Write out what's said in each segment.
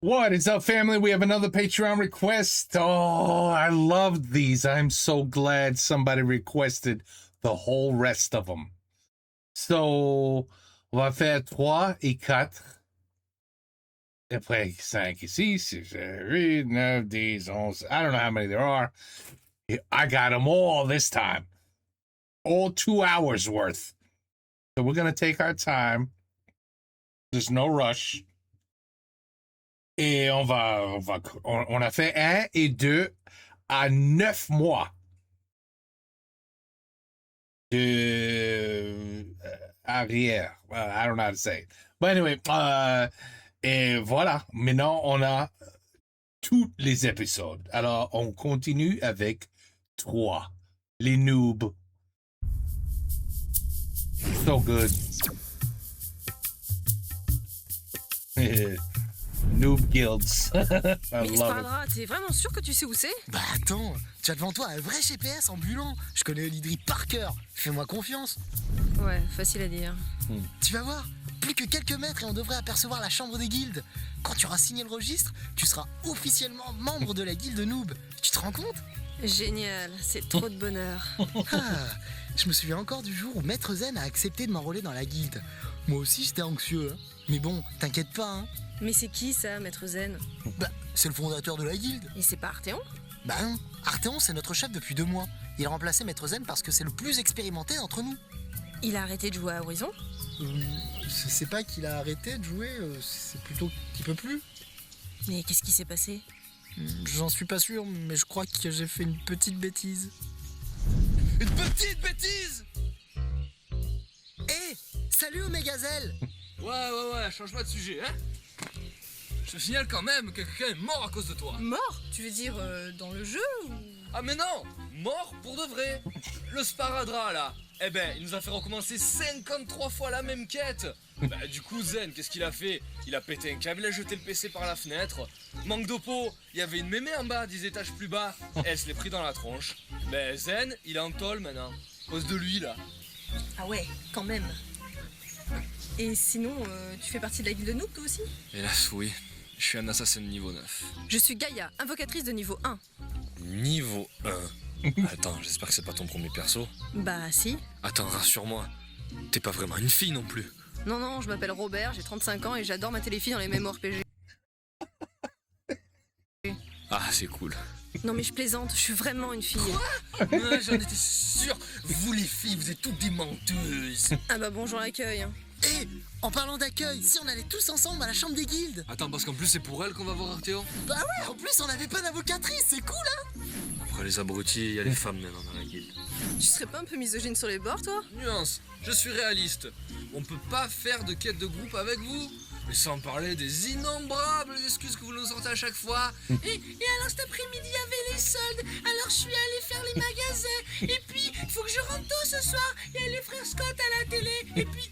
What is up, family? We have another Patreon request. Oh, I loved these. I'm so glad somebody requested the whole rest of them. So, on va faire 3 et 4. Après 5 et 6, 8, 9, 10, 11. I don't know how many there are. I got them all this time. All 2 hours worth. So we're going to take our time. There's no rush. Et on a fait 1 et 2 à 9 mois de arrière. I don't know how to say it. But anyway, et voilà. Maintenant, on a tous les épisodes. Alors, on continue avec 3. Les noobs. So good. Noob Guilds. I Mais love it. Spardra, t'es vraiment sûr que tu sais où c'est? Bah attends, tu as devant toi un vrai GPS ambulant. Je connais l'Hydrie par cœur. Fais-moi confiance. Ouais, facile à dire. Tu vas voir, plus que quelques mètres et on devrait apercevoir la chambre des guildes. Quand tu auras signé le registre, tu seras officiellement membre de la guilde noob. Tu te rends compte? Génial, c'est trop de bonheur. Ah, je me souviens encore du jour où Maître Zen a accepté de m'enrôler dans la guilde. Moi aussi j'étais anxieux, hein. Mais bon, t'inquiète pas, hein. Mais c'est qui ça, Maître Zen? Bah, c'est le fondateur de la guilde. Et c'est pas Arthéon? Bah non, Arthéon c'est notre chef depuis 2 mois. Il a remplacé Maître Zen parce que c'est le plus expérimenté d'entre nous. Il a arrêté de jouer à Horizon? C'est pas qu'il a arrêté de jouer, c'est plutôt qu'il peut plus. Mais qu'est-ce qui s'est passé? J'en suis pas sûr, mais je crois que j'ai fait une petite bêtise. Une petite bêtise! Hé, salut Omégazel. Ouais, change-moi de sujet, hein? Je te signale quand même que quelqu'un est mort à cause de toi. Mort? Tu veux dire dans le jeu ou... Ah mais non! Mort pour de vrai! Le Sparadra là! Eh ben, il nous a fait recommencer 53 fois la même quête! Bah du coup Zen, qu'est-ce qu'il a fait? Il a pété un câble, il a jeté le PC par la fenêtre. Manque de peau, il y avait une mémé en bas, 10 étages plus bas. Elle se l'est pris dans la tronche. Ben Zen, il est en tôle maintenant. À cause de lui là. Ah ouais, quand même. Et sinon, tu fais partie de la guilde noob toi aussi? Hélas oui, je suis un assassin de niveau 9. Je suis Gaïa, invocatrice de niveau 1. Niveau 1. Attends, j'espère que c'est pas ton premier perso. Bah si. Attends, rassure-moi. T'es pas vraiment une fille non plus. Non, je m'appelle Robert, j'ai 35 ans et j'adore mater les filles dans les MMORPG. Ah, c'est cool. Non mais je plaisante, je suis vraiment une fille. Ouais, j'en étais sûr. Vous les filles, vous êtes toutes des menteuses. Ah bah bonjour l'accueil. Hé, en parlant d'accueil, si on allait tous ensemble à la chambre des guildes. Attends, parce qu'en plus c'est pour elle qu'on va voir Arthéon. Bah ouais, en plus on n'avait pas d'avocatrice, c'est cool hein. Après les abrutis, il y a les femmes maintenant dans la guilde. Tu serais pas un peu misogyne sur les bords toi? Nuance, je suis réaliste. On peut pas faire de quête de groupe avec vous. Mais sans parler des innombrables excuses que vous nous sortez à chaque fois. Et alors cet après-midi il y avait les soldes, alors je suis allé faire les magasins. Et puis il faut que je rentre tôt ce soir, il y a les frères Scott à la télé. Et puis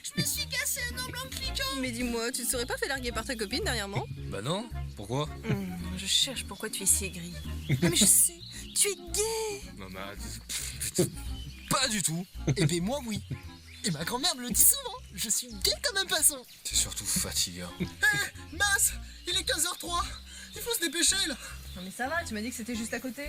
je me suis cassé un ongle en cliquant. Mais dis-moi, tu te serais pas fait larguer par ta copine dernièrement? Bah non, pourquoi? Je cherche pourquoi tu es si aigri. Mais je sais, tu es gay. Non mais pas du tout. Eh ben moi oui. Et ma grand-mère me le dit souvent, je suis gay comme un poisson. C'est surtout fatigant. Mince, il est 15h03, il faut se dépêcher là. Non mais ça va, tu m'as dit que c'était juste à côté.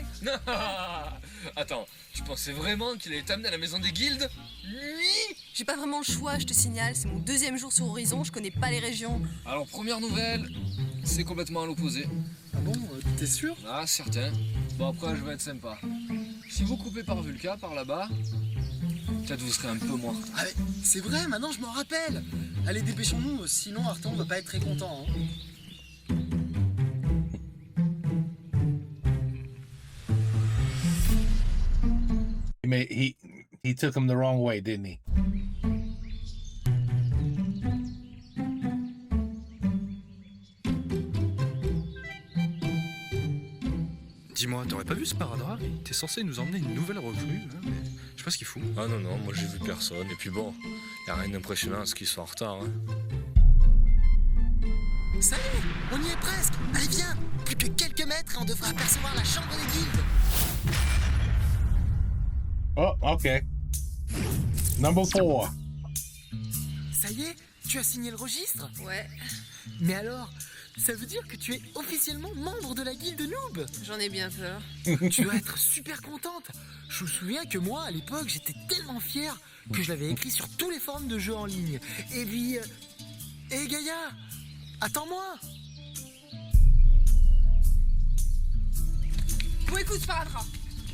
Attends, tu pensais vraiment qu'il allait t'amener à la maison des guildes? Oui. J'ai pas vraiment le choix, je te signale, c'est mon 2e jour sur Horizon, je connais pas les régions. Alors première nouvelle, c'est complètement à l'opposé. Ah bon, t'es sûr? Ah certain. Bon après je vais être sympa. Si vous coupez par Vulca, par là-bas, peut-être vous serez un peu moins. Ah mais c'est vrai, maintenant je m'en rappelle. Allez dépêchons-nous, sinon Arthur va pas être très content hein. He took him the wrong way, didn't he? Dis-moi, t'aurais pas vu Sparadra? T'es censé nous emmener une nouvelle recrue, hein, mais je sais pas ce qu'il fout. Ah non, moi j'ai vu personne. Et puis bon, y a rien d'impressionnant à ce qu'ils soient en retard. Hein. Salut, on y est presque. Allez viens, plus que quelques mètres et on devrait apercevoir la chambre des guildes. Oh, okay. Number 4. Ça y est, tu as signé le registre? Ouais. Mais alors, ça veut dire que tu es officiellement membre de la guilde noob. J'en ai bien peur. Tu dois être super contente. Je me souviens que moi, à l'époque, j'étais tellement fier que je l'avais écrit sur tous les forums de jeux en ligne. Et puis... Hé Gaïa, attends-moi. Bon écoute Sparadra,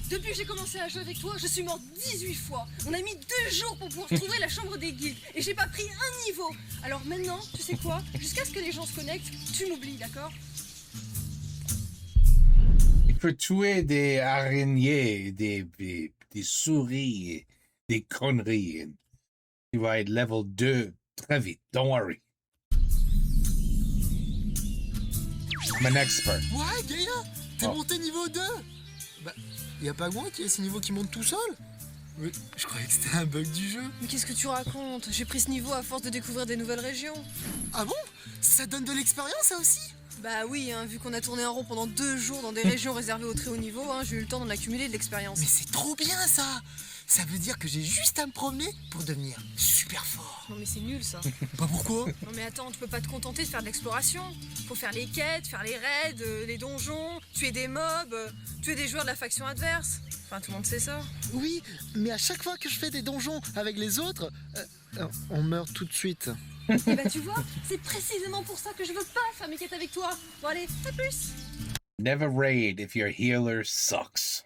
depuis que j'ai commencé à jouer avec toi, je suis mort 18 fois. On a mis 2 jours pour pouvoir trouver la chambre des guildes et j'ai pas pris un niveau. Alors maintenant, tu sais quoi? Jusqu'à ce que les gens se connectent, tu m'oublies, d'accord? Il peut tuer des araignées, des souris, des conneries. Il va être level 2 très vite. Don't worry. I'm an expert. Ouais, Gaïa, t'es Oh. monté niveau 2. Bah, y a pas moi qui ai ces niveaux qui montent tout seul. Mais je croyais que c'était un bug du jeu. Mais qu'est-ce que tu racontes? J'ai pris ce niveau à force de découvrir des nouvelles régions. Ah bon? Ça donne de l'expérience, ça aussi? Bah oui, hein, vu qu'on a tourné en rond pendant 2 jours dans des régions réservées au très haut niveau, hein, j'ai eu le temps d'en accumuler de l'expérience. Mais c'est trop bien, ça. Ça veut dire que j'ai juste à me promener pour devenir super fort. Non mais c'est nul ça. Bah pourquoi? Non mais attends, tu peux pas te contenter de faire de l'exploration. Faut faire les quêtes, faire les raids, les donjons, tuer des mobs, tuer des joueurs de la faction adverse. Enfin tout le monde sait ça. Oui, mais à chaque fois que je fais des donjons avec les autres, on meurt tout de suite. Et bah tu vois, c'est précisément pour ça que je veux pas faire mes quêtes avec toi. Bon allez, à plus. Never raid if your healer sucks.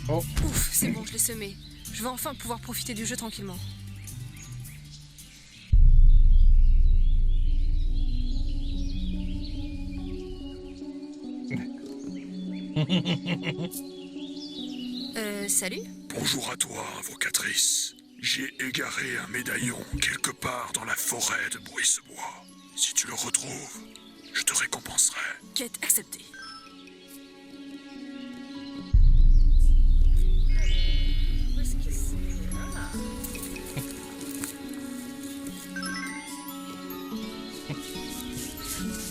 Oh, Ouf, c'est bon, je l'ai semé. Je vais enfin pouvoir profiter du jeu tranquillement. Salut? Bonjour à toi, invocatrice. J'ai égaré un médaillon quelque part dans la forêt de Bruissebois. Si tu le retrouves, je te récompenserai. Quête acceptée. Où est-ce que c'est? Ah.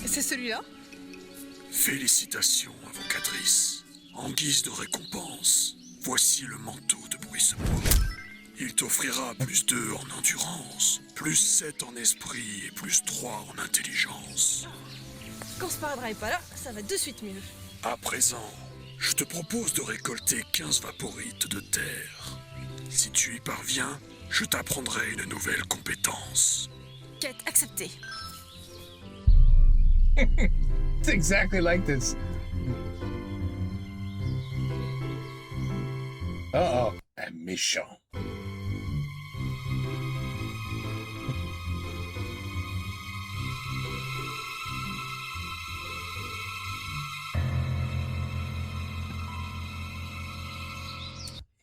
C'est celui-là? Félicitations, invocatrice. En guise de récompense, voici le manteau de Bruissebois. Il t'offrira plus 2 en endurance, plus 7 en esprit et plus 3 en intelligence. Quand Sparadra est pas là, ça va de suite mieux. À présent, je te propose de récolter 15 vaporites de terre. Si tu y parviens, je t'apprendrai une nouvelle compétence. Quête acceptée. it's exactly like this. Uh-oh. Un méchant.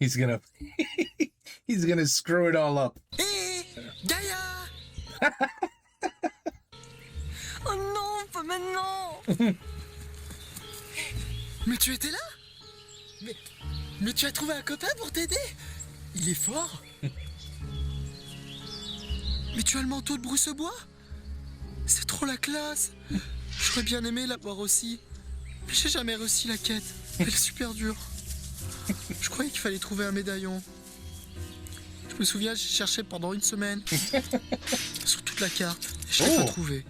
He's gonna he's gonna screw it all up. Hé, Gaïa! Oh non, pas maintenant. Mais tu étais là? Mais tu as trouvé un copain pour t'aider? Il est fort. Mais tu as le manteau de Bruissebois? C'est trop la classe. J'aurais bien aimé l'avoir aussi. Mais j'ai jamais réussi la quête. Elle est super dure. Je croyais qu'il fallait trouver un médaillon. Je me souviens, j'ai cherché pendant 1 semaine. Sur toute la carte. Et je l'ai Oh. pas trouvé.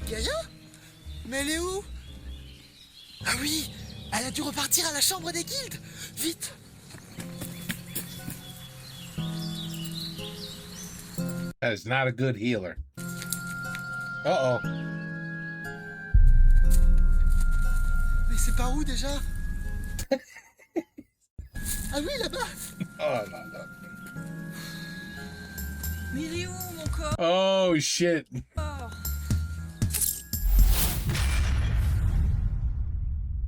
Gaïa? Mais elle est où? Ah oui, elle a dû repartir à la chambre des guildes. Vite. That is not a good healer. Uh-oh. Mais c'est par où déjà? Ah oui, là-bas. Oh, no, no. Mais il est où mon corps? Oh, shit.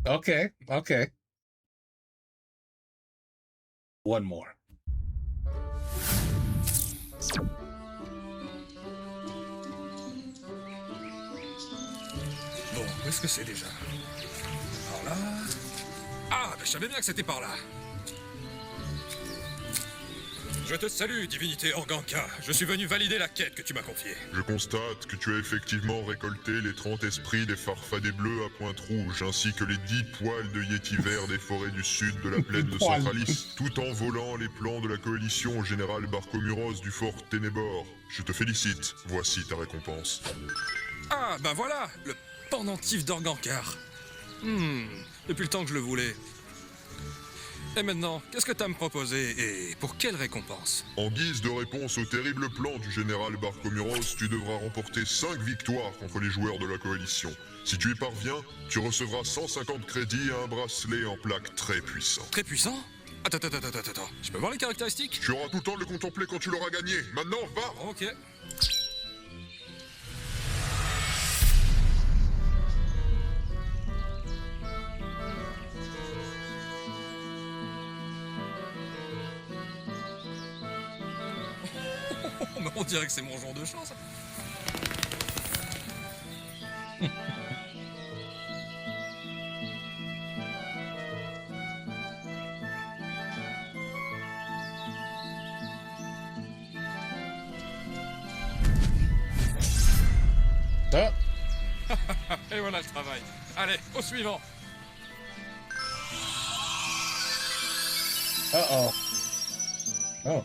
Okay, okay. One more. Bon, où est-ce que c'est déjà? Par là. Ah, ben, je savais bien que c'était par là. Je te salue, divinité Organka. Je suis venu valider la quête que tu m'as confiée. Je constate que tu as effectivement récolté les 30 esprits des farfadets bleus à pointe rouge, ainsi que les 10 poils de yéti vert des forêts du sud de la plaine de Poils. Centralis, tout en volant les plans de la coalition au général Barcomuros du fort Ténébor. Je te félicite, voici ta récompense. Ah, ben voilà, le pendentif d'Organkar. Depuis le temps que je le voulais. Et maintenant, qu'est-ce que t'as à me proposer et pour quelle récompense? En guise de réponse au terrible plan du général Barcomuros, tu devras remporter 5 victoires contre les joueurs de la coalition. Si tu y parviens, tu recevras 150 crédits et un bracelet en plaque très puissant. Très puissant? Attends. Je peux voir les caractéristiques? Tu auras tout le temps de le contempler quand tu l'auras gagné. Maintenant, va! Ok. Mais on dirait que c'est mon genre de chance. Oh, Et voilà le travail. Allez, au suivant. uh-oh. Oh.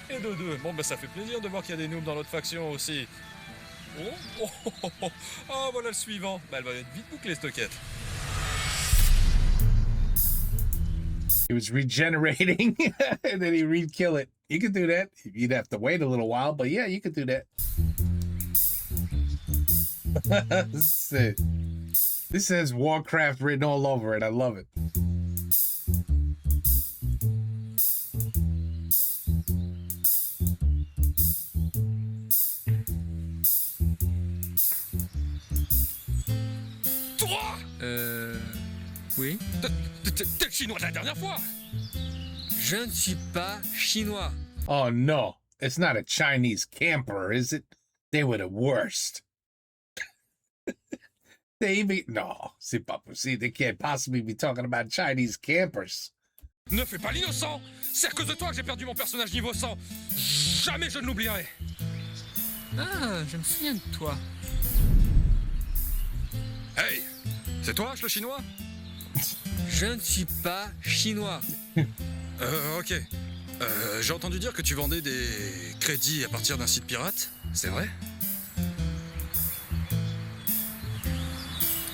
Et de deux. Bon, bah ça fait plaisir de voir qu'il y a des noobs dans notre faction aussi. Oh, voilà le suivant. Bah elle va être vite bouclée, cette quête. He was regenerating and then he re-kill it. You could do that. You'd have to wait a little while, but yeah, you could do that. This says Warcraft written all over it. I love it. Toi! Oui. T'es le chinois de la dernière fois! Je ne suis pas chinois. Oh no, it's not a Chinese camper, is it? They were the worst. No, c'est pas possible. They can't possibly be talking about Chinese campers. Ne fais pas l'innocent! C'est à cause de toi que j'ai perdu mon personnage niveau 100! Jamais je ne l'oublierai! Ah, je me souviens de toi. Hey! C'est toi, le chinois? Je ne suis pas chinois. Ok. J'ai entendu dire que tu vendais des crédits à partir d'un site pirate, c'est vrai?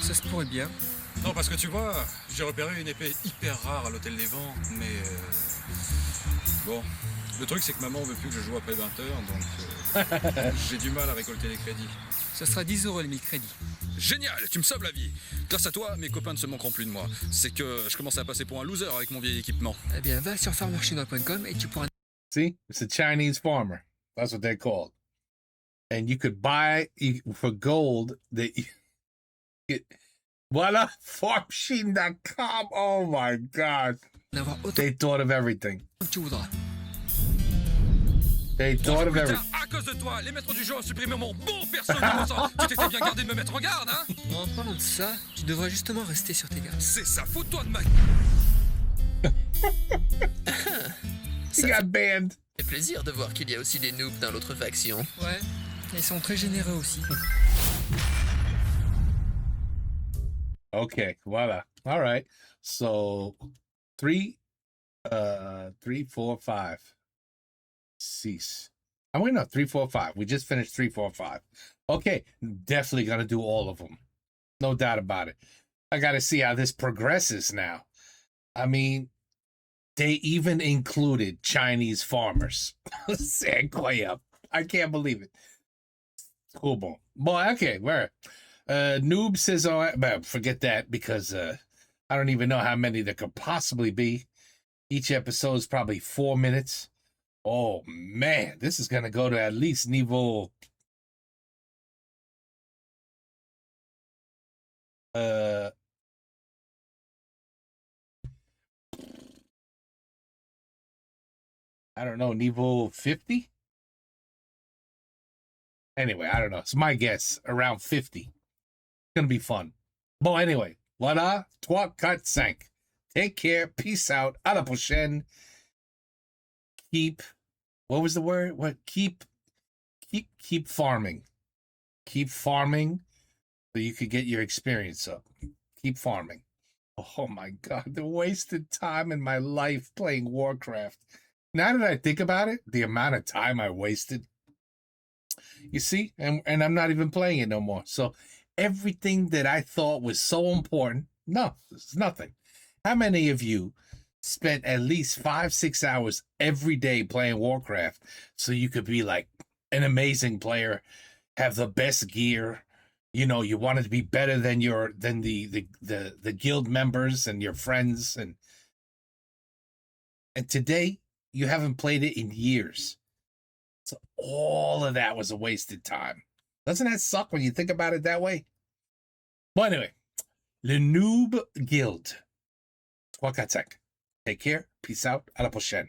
Ça se pourrait bien. Non, parce que tu vois, j'ai repéré une épée hyper rare à l'hôtel des vents, mais bon, le truc c'est que maman veut plus que je joue après 20h, donc j'ai du mal à récolter les crédits. Ça sera 10 € les 1000 crédits. Génial, tu me sauves la vie. Grâce à toi, mes copains ne se manqueront plus de moi. C'est que je commence à passer pour un loser avec mon vieil équipement. Eh bien, va sur farmerchinois.com et tu pourras... See, it's a Chinese farmer. That's what they're called. And you could buy for gold that Voila, farmmachine.com. Oh my God. en avoir autant They thought of everything. que tu voudras. They thought of Putain, everything. à cause de toi, les maîtres du jeu ont supprimé mon bon perso innocent. Tu t'étais bien gardé de me mettre en garde, hein? En parlant de ça, tu devrais justement rester sur tes gardes. C'est ça, fous-toi de ma... He got banned. C'est plaisir de voir qu'il y a aussi des noobs dans l'autre faction. Ouais, ils sont très généreux aussi. Okay, voila. All right. So 3, 4, 5. Cease. I mean, no, 3, 4, 5. We just finished 3, 4, 5. Okay, definitely gonna do all of them. No doubt about it. I gotta see how this progresses now. I mean, they even included Chinese farmers. I can't believe it. Cool, boom. Boy, okay, where? Noob says, oh, but forget that because I don't even know how many there could possibly be. Each episode is probably 4 minutes. Oh, man, this is going to go to at least niveau... I don't know, niveau 50? Anyway, I don't know. It's my guess, around 50. It's going to be fun. Well, anyway, Voilà, 3, 4, 5. Take care. Peace out. À la prochaine. Keep. What was the word? What? Keep farming. Keep farming so you could get your experience up. Keep farming. Oh my God, the wasted time in my life playing Warcraft. Now that I think about it, the amount of time I wasted. You see, and I'm not even playing it no more. So everything that I thought was so important, no, it's nothing. How many of you spent at least 5-6 hours every day playing Warcraft so you could be like an amazing player, have the best gear? You know, you wanted to be better than the guild members and your friends, and today you haven't played it in years. So all of that was a wasted time. Doesn't that suck when you think about it that way? Well, anyway, Le Noob Guild. 3, 4, 5. Take care. Peace out. À la prochaine.